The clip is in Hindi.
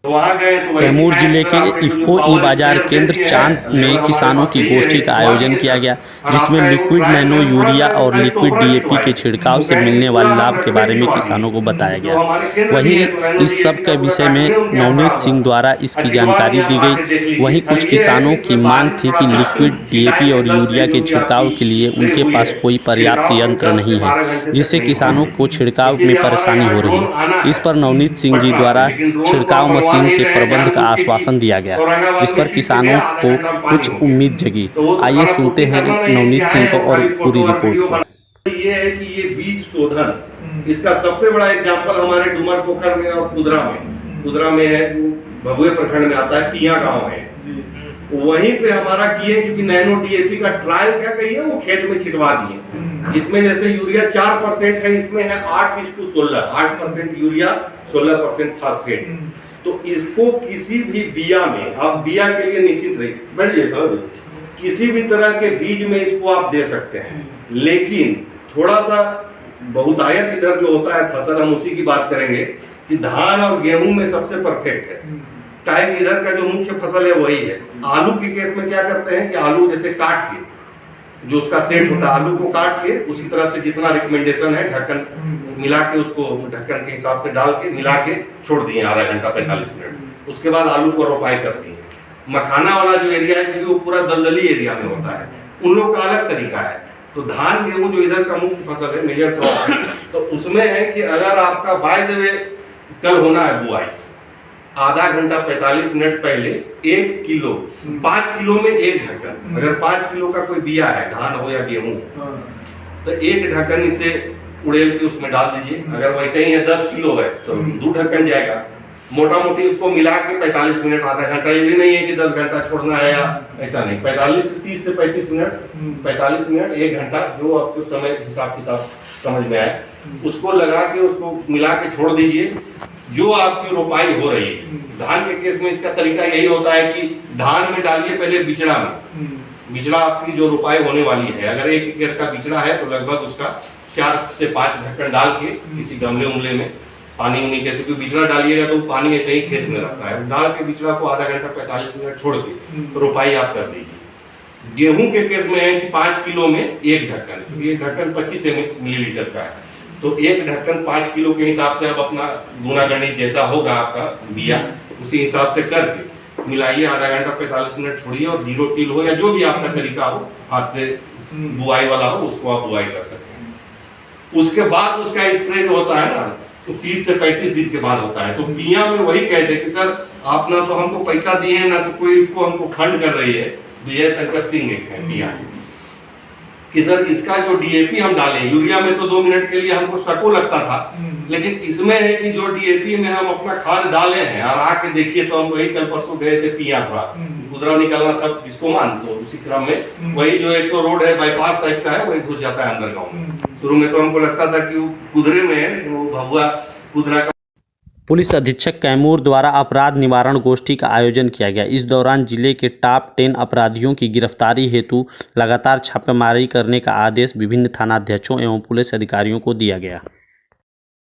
कैमूर जिले के इफ्को ई बाजार केंद्र चांद में किसानों की गोष्ठी का आयोजन किया गया, जिसमें लिक्विड नैनो यूरिया और लिक्विड डीएपी के छिड़काव से मिलने वाले लाभ के बारे में किसानों को बताया गया। वहीं इस सब के विषय में नवनीत सिंह द्वारा इसकी जानकारी दी गई। वहीं कुछ किसानों की मांग थी कि लिक्विड डीएपी और यूरिया के छिड़काव के लिए उनके पास कोई पर्याप्त यंत्र नहीं है, जिससे किसानों को छिड़काव में परेशानी हो रही है। इस पर नवनीत सिंह जी द्वारा छिड़काव मशीन के प्रबंध का आश्वासन दिया गया, जिस पर किसानों को कुछ उम्मीद जगी। आइए सुनते हैं नवनीत सिंह को और पूरी रिपोर्ट को। ये है कि ये बीज शोधन, इसका सबसे बड़ा एग्जांपल हमारे डुमर पोखर में और कुदरा में है, भभुए प्रखंड में आता है, पिया गांव है। वहीं पे हमारा किए, क्योंकि नैनो डीएपी का ट्रायल क्या कहिए वो खेत में छिटवा दिए। इसमें जैसे यूरिया 4% है, इसमें है 8:16, 8% यूरिया 16% फास्फेट। तो इसको किसी भी बिया में, आप बिया के लिए निश्चित रहिए, बैठिए सर, किसी भी तरह के बीज में इसको आप दे सकते हैं। लेकिन थोड़ा सा बहुतायत इधर जो होता है फसल, हम उसी की बात करेंगे कि धान और गेहूं में सबसे परफेक्ट है। काहे कि इधर का जो मुख्य फसल है वही है। आलू के केस में क्या करते हैं कि आलू जैसे काट के, जो उसका सेट होता है, आलू को काट के उसी तरह से जितना रिकमेंडेशन है ढक्कन मिला के, उसको ढक्कन के हिसाब से डाल के मिला के छोड़ दिए आधा घंटा 45 मिनट। उसके बाद आलू को रोपाई करती है। मखाना वाला जो एरिया है, क्योंकि वो पूरा दलदली एरिया में होता है, उन लोग का अलग तरीका है। तो धान गेहूं जो इधर का मुख्य फसल है, मेजर क्रॉप है, तो उसमें है कि अगर आपका बाय द वे कल होना है बुआई, आधा घंटा 45 मिनट पहले 1 किलो, 5 किलो में 1 ढक्कन, अगर 5 किलो का कोई बिया है, धान हो या गेहूं, तो 1 ढक्कन इसे उड़ेल के उसमें डाल दीजिए। अगर वैसे ही है 10 किलो है तो 2 ढक्कन जाएगा। मोटा मोटी उसको मिला के 45 मिनट, आधा घंटा। ये भी नहीं है कि 10 घंटा छोड़ना है या ऐसा नहीं, 30 से 35 मिनट, 45 मिनट, 1 घंटा, जो आपको समय हिसाब किताब समझ में आए, उसको लगा के उसको मिला के छोड़ दीजिए। जो आपकी रोपाई हो रही है, धान के केस में इसका तरीका यही होता है कि धान में डालिए पहले बिचड़ा में, बिचड़ा आपकी जो रोपाई होने वाली है, अगर 1 एकड़ का बिचड़ा है तो लगभग उसका 4 से 5 ढक्कन डाल के किसी गमले उमले में पानी उनी के, क्योंकि बिचड़ा डालिएगा तो पानी ऐसे ही खेत में रहता है, डाल के बिचड़ा को आधा घंटा 45 मिनट छोड़ के रोपाई आप कर दीजिए। गेहूं के केस में है कि 5 किलो में 1 ढक्कन, क्योंकि 1 ढक्कन 25 मिलीलीटर का है, तो 1 ढक्कन 5 किलो के हिसाब से आप अपना गुना गणित जैसा होगा आपका बिया, उसी हिसाब से करके मिलाइए, आधा घंटा 45 मिनट छोड़िए, और 0 टिल हो या जो भी आपका तरीका हो, हाथ से बुआई वाला हो, उसको आप बुआई कर सकते हैं। उसके बाद उसका स्प्रे जो होता है ना, तो 30 से 35 दिन के बाद होता है। तो पिया में वही कहते हैं कि सर आप ना तो हमको पैसा दिए हैं, ना तो कोई को हमको फंड कर रही है। विजय शंकर सिंह एक है पिया कि सर इसका जो डीएपी हम डालें, यूरिया में तो 2 मिनट के लिए हमको सको लगता था, लेकिन इसमें है कि जो डीएपी में हम अपना खाद डाले हैं, और आके देखिए तो हम वही कल परसों गए थे पिया, थोड़ा कुदरा निकलना था, किसको मान, तो उसी क्रम में वही जो एक तो रोड है बाईपास टाइप का है, वही घुस जाता है अंदर गाँव में। शुरू में तो हमको लगता था कि वो कुदरे में है, लेकिन वो भभुआ कुदरा का। पुलिस अधीक्षक कैमूर द्वारा अपराध निवारण गोष्ठी का आयोजन किया गया। इस दौरान जिले के टॉप 10 अपराधियों की गिरफ्तारी हेतु लगातार छापेमारी करने का आदेश विभिन्न थानाध्यक्षों एवं पुलिस अधिकारियों को दिया गया।